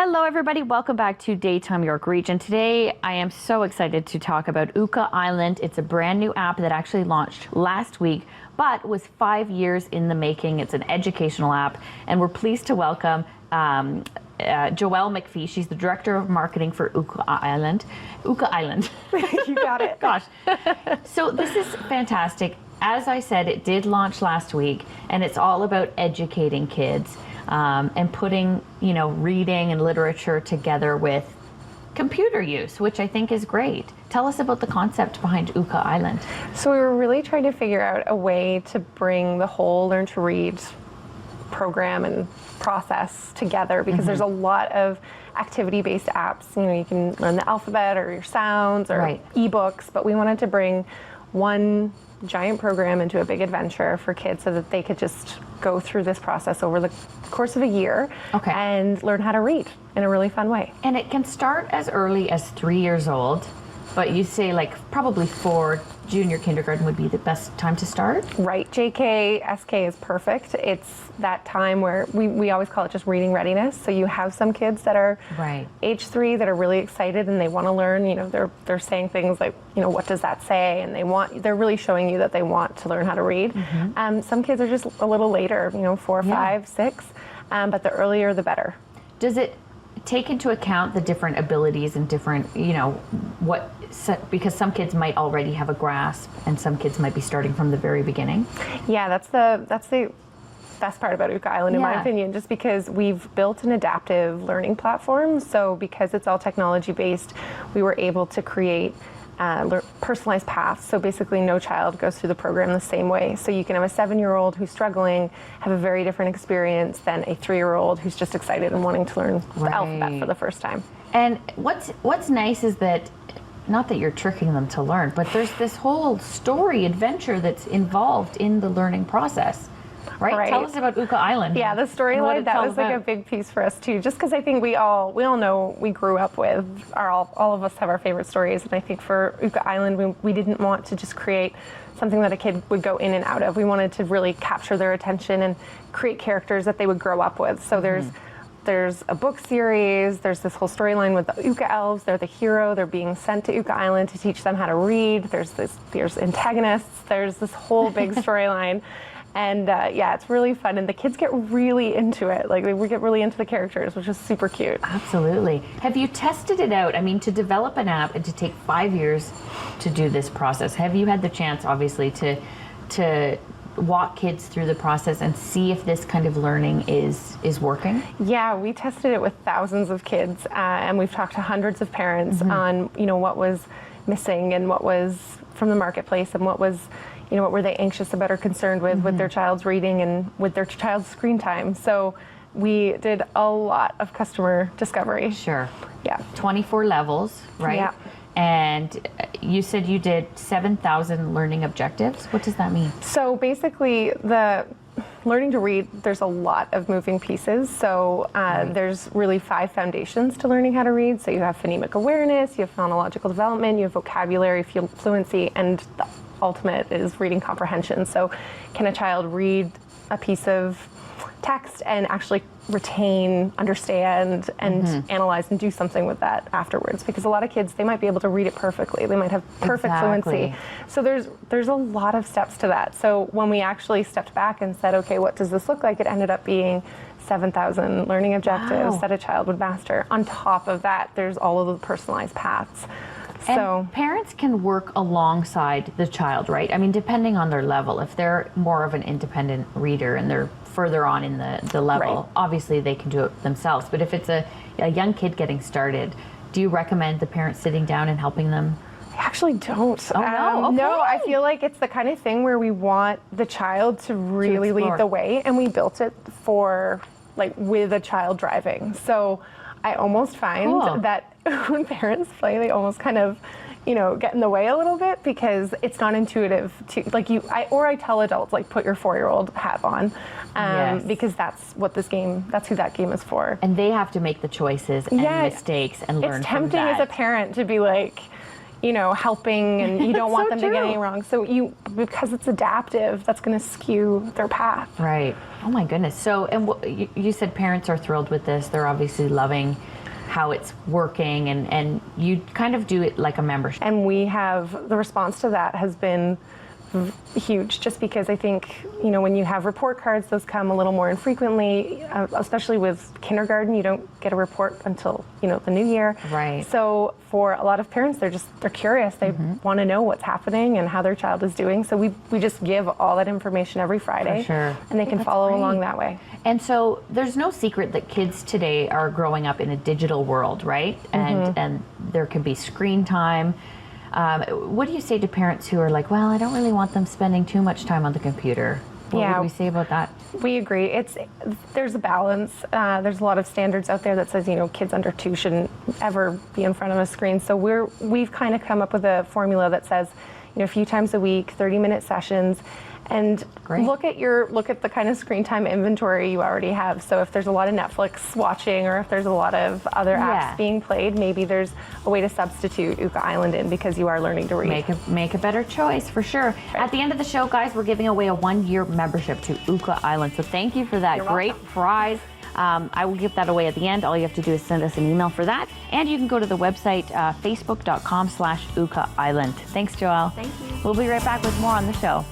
Hello everybody, welcome back to Daytime York Region. Today I am so excited to talk about OOKAISLAND. It's a brand new app that actually launched last week, but was 5 years in the making. It's an educational app, and we're pleased to welcome Joelle MacPhee. She's the Director of Marketing for OOKAISLAnd. OOKAISLAnd. You got it. Gosh. So this is fantastic. As I said, it did launch last week, and it's all about educating kids. And putting, reading and literature together with computer use, which I think is great. Tell us about the concept behind OOKAISLAnd. So we were really trying to figure out a way to bring the whole Learn to Read program and process together, because there's a lot of activity-based apps. You can learn the alphabet or your sounds or eBooks, but we wanted to bring one giant program into a big adventure for kids so that they could just go through this process over the course of a year and learn how to read in a really fun way. And it can start as early as 3 years old, but you say probably 4, junior kindergarten would be the best time to start? Right, JK, SK is perfect. It's that time where we always call it just reading readiness. So you have some kids that are age 3 that are really excited and they want to learn. They're saying things like, what does that say? And they're really showing you that they want to learn how to read. Some kids are just a little later, 4, 5, 6, but the earlier the better. Does it take into account the different abilities and different, because some kids might already have a grasp and some kids might be starting from the very beginning? Yeah, that's the best part about OOKAISLAnd in my opinion, just because we've built an adaptive learning platform. So because it's all technology based, we were able to create personalized paths. So basically no child goes through the program the same way. So you can have a 7-year-old who's struggling have a very different experience than a 3-year-old who's just excited and wanting to learn the alphabet for the first time. And what's nice is that, not that you're tricking them to learn, but there's this whole story adventure that's involved in the learning process. Right? Tell us about OOKAISLAnd. Yeah, the storyline, that was like a big piece for us too, just because I think we all know, we grew up with, all of us have our favorite stories, and I think for OOKAISLAnd we didn't want to just create something that a kid would go in and out of. We wanted to really capture their attention and create characters that they would grow up with. So there's a book series, there's this whole storyline with the Ooka elves. They're the hero, they're being sent to OOKAISLAnd to teach them how to read. There's antagonists, there's this whole big storyline. And it's really fun, and the kids get really into it. We get really into the characters, which is super cute. Absolutely. Have you tested it out? I mean, to develop an app and to take 5 years to do this process, have you had the chance, obviously, to walk kids through the process and see if this kind of learning is working? Yeah, we tested it with thousands of kids, and we've talked to hundreds of parents on what was missing and what was from the marketplace and what were they anxious about or concerned with their child's reading and with their child's screen time. So we did a lot of customer discovery. Sure. Yeah. 24 levels, right? Yeah. And you said you did 7,000 learning objectives. What does that mean? So basically, the learning to read, there's a lot of moving pieces. So there's really 5 foundations to learning how to read. So you have phonemic awareness, you have phonological development, you have vocabulary, fluency, and the ultimate is reading comprehension. So can a child read a piece of text and actually retain, understand, and analyze and do something with that afterwards? Because a lot of kids, they might be able to read it perfectly. They might have perfect fluency. So there's a lot of steps to that. So when we actually stepped back and said, okay, what does this look like? It ended up being 7,000 learning objectives that a child would master. On top of that, there's all of the personalized paths. And parents can work alongside the child, right? I mean, depending on their level. If they're more of an independent reader and they're further on in the level, obviously they can do it themselves. But if it's a young kid getting started, do you recommend the parents sitting down and helping them? I actually don't. Oh, no? Okay. No, I feel like it's the kind of thing where we want the child to really lead the way, and we built it for, with a child driving. So I almost find that when parents play, they almost kind of, get in the way a little bit, because it's not intuitive to, I tell adults, put your 4-year-old hat on, because that's who that game is for. And they have to make the choices and mistakes and learn from that. It's tempting as a parent to be like, helping, and you don't want So them to get true. anything wrong. So because it's adaptive, that's going to skew their path. Right. Oh my goodness. So, and you said parents are thrilled with this. They're obviously loving how it's working, and you kind of do it like a membership. And the response to that has been huge, just because I think, when you have report cards, those come a little more infrequently, especially with kindergarten. You don't get a report until, the new year. Right. So for a lot of parents, they're curious. They want to know what's happening and how their child is doing. So we just give all that information every Friday. For sure. And they can That's follow great. along that way. And so there's no secret that kids today are growing up in a digital world, right? And there can be screen time. What do you say to parents who are like, well, I don't really want them spending too much time on the computer? What would we say about that? We agree. There's a balance. There's a lot of standards out there that says, kids under 2 shouldn't ever be in front of a screen. So we've kind of come up with a formula that says, a few times a week, 30-minute sessions, and Great. look at the kind of screen time inventory you already have. So if there's a lot of Netflix watching, or if there's a lot of other apps being played, maybe there's a way to substitute Ooka Island in, because you are learning to read. Make a better choice, for sure. Right. At the end of the show, guys, we're giving away a 1-year membership to Ooka Island. So thank you for that. You're Great welcome. prize. I will give that away at the end. All you have to do is send us an email for that. And you can go to the website, facebook.com/Ooka Island. Thanks, Joelle. Thank you. We'll be right back with more on the show.